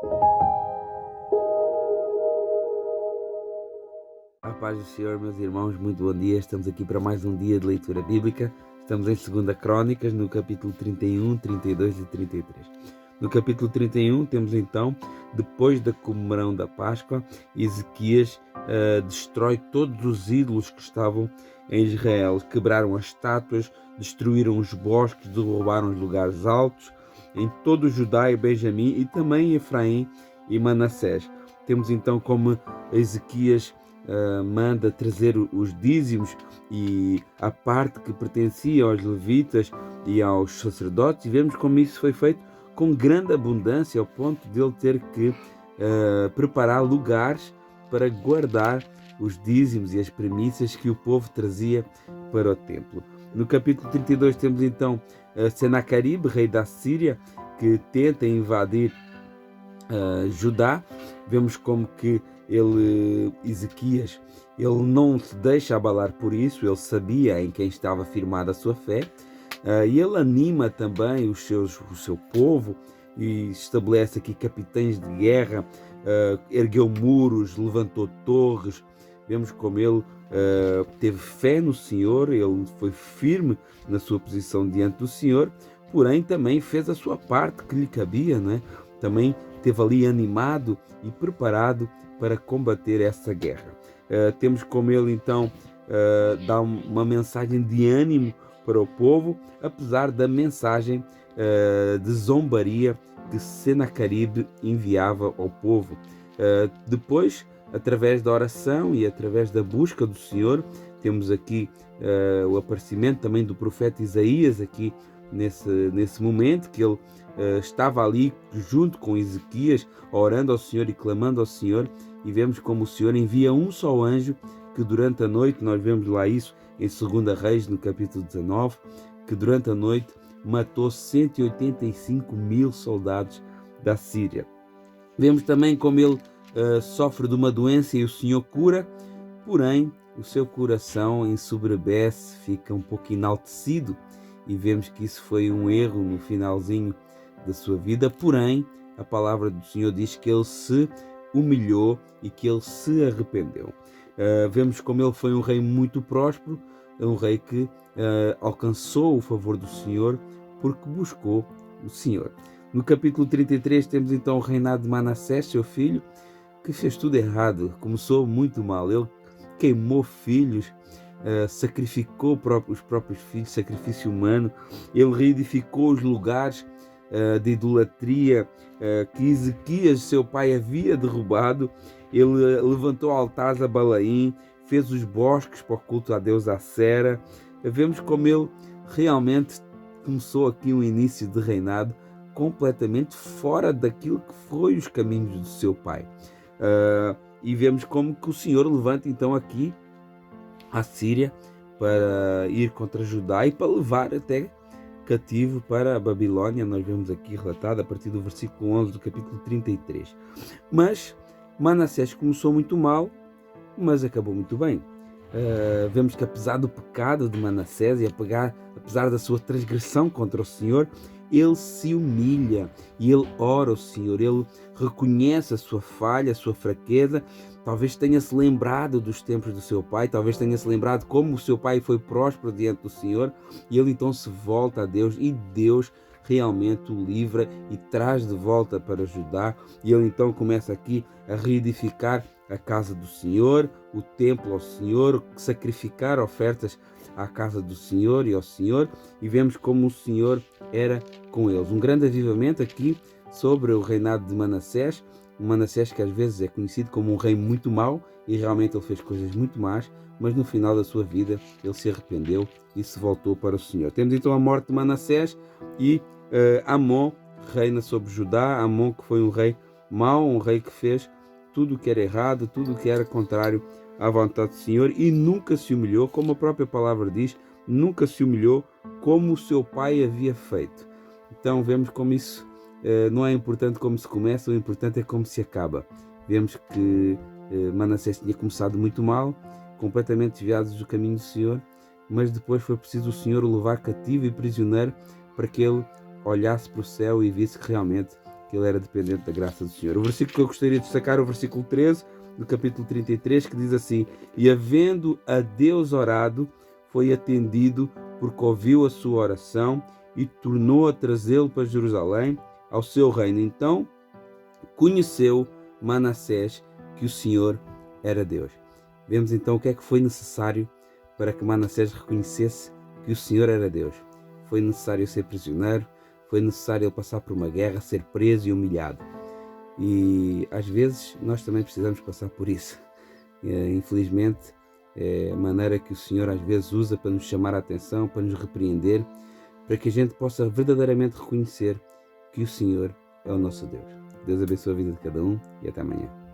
A paz do Senhor, meus irmãos, muito bom dia. Estamos aqui para mais um dia de leitura bíblica. Estamos em 2 Crônicas, no capítulo 31, 32 e 33. No capítulo 31 temos então, depois da comemoração da Páscoa, Ezequias destrói todos os ídolos que estavam em Israel. Quebraram as estátuas, destruíram os bosques, derrubaram os lugares altos em todo o Judá e Benjamim e também Efraim e Manassés. Temos então como Ezequias manda trazer os dízimos e a parte que pertencia aos levitas e aos sacerdotes, e vemos como isso foi feito com grande abundância, ao ponto de ele ter que preparar lugares para guardar os dízimos e as premissas que o povo trazia para o templo. No capítulo 32 temos então Senaqueribe, rei da Síria, que tenta invadir Judá. Vemos como que Ezequias, ele não se deixa abalar por isso. Ele sabia em quem estava firmada a sua fé, e ele anima também o seu povo e estabelece aqui capitães de guerra, ergueu muros, levantou torres. Vemos como ele teve fé no Senhor, ele foi firme na sua posição diante do Senhor, porém também fez a sua parte que lhe cabia, não é? Também esteve ali animado e preparado para combater essa guerra. Temos como ele então dá uma mensagem de ânimo para o povo, apesar da mensagem de zombaria que Senaqueribe enviava ao povo. Depois, através da oração e através da busca do Senhor, temos aqui o aparecimento também do profeta Isaías, aqui nesse momento, que ele estava ali junto com Ezequias, orando ao Senhor e clamando ao Senhor, e vemos como o Senhor envia um só anjo, que durante a noite, nós vemos lá isso em 2 Reis, no capítulo 19, que durante a noite matou 185.000 soldados da Síria. Vemos também como ele sofre de uma doença e o Senhor cura, porém o seu coração ensoberbece, fica um pouco enaltecido, e vemos que isso foi um erro no finalzinho da sua vida. Porém, a palavra do Senhor diz que ele se humilhou e que ele se arrependeu. Vemos como ele foi um rei muito próspero, um rei que alcançou o favor do Senhor porque buscou o Senhor. No capítulo 33 temos então o reinado de Manassés, seu filho, que fez tudo errado, começou muito mal. Ele queimou filhos, sacrificou os próprios filhos, sacrifício humano. Ele reedificou os lugares de idolatria que Ezequias, seu pai, havia derrubado. Ele levantou altares a Balaim, fez os bosques para o culto a Deus Acera. Vemos como ele realmente começou aqui um início de reinado completamente fora daquilo que foi os caminhos do seu pai. E vemos como que o Senhor levanta então aqui a Síria para ir contra Judá e para levar até cativo para a Babilônia. Nós vemos aqui relatado a partir do versículo 11 do capítulo 33. Mas Manassés começou muito mal, mas acabou muito bem. Vemos que apesar do pecado de Manassés e apesar da sua transgressão contra o Senhor, ele se humilha e ele ora ao Senhor, ele reconhece a sua falha, a sua fraqueza. Talvez tenha-se lembrado dos tempos do seu pai, talvez tenha-se lembrado como o seu pai foi próspero diante do Senhor, e ele então se volta a Deus, e Deus realmente o livra e traz de volta para Judá. E ele então começa aqui a reedificar a casa do Senhor, o templo ao Senhor, sacrificar ofertas à casa do Senhor e ao Senhor, e vemos como o Senhor era com eles. Um grande avivamento aqui sobre o reinado de Manassés, Manassés que às vezes é conhecido como um rei muito mau, e realmente ele fez coisas muito más, mas no final da sua vida ele se arrependeu e se voltou para o Senhor. Temos então a morte de Manassés e Amon reina sobre Judá. Amon, que foi um rei mau, um rei que fez tudo o que era errado, tudo o que era contrário à vontade do Senhor, e nunca se humilhou, como a própria palavra diz, nunca se humilhou como o seu pai havia feito. Então vemos como isso não é importante como se começa, o importante é como se acaba. Vemos que Manassés tinha começado muito mal, completamente desviado do caminho do Senhor, mas depois foi preciso o Senhor o levar cativo e prisioneiro para que ele olhasse para o céu e visse que realmente que ele era dependente da graça do Senhor. O versículo que eu gostaria de destacar é o versículo 13 do capítulo 33, que diz assim: e havendo a Deus orado, foi atendido, porque ouviu a sua oração e tornou a trazê-lo para Jerusalém, ao seu reino. Então conheceu Manassés que o Senhor era Deus. Vemos então o que é que foi necessário para que Manassés reconhecesse que o Senhor era Deus. Foi necessário ser prisioneiro, foi necessário ele passar por uma guerra, ser preso e humilhado. E às vezes nós também precisamos passar por isso. Infelizmente, é a maneira que o Senhor às vezes usa para nos chamar a atenção, para nos repreender, para que a gente possa verdadeiramente reconhecer que o Senhor é o nosso Deus. Deus abençoe a vida de cada um e até amanhã.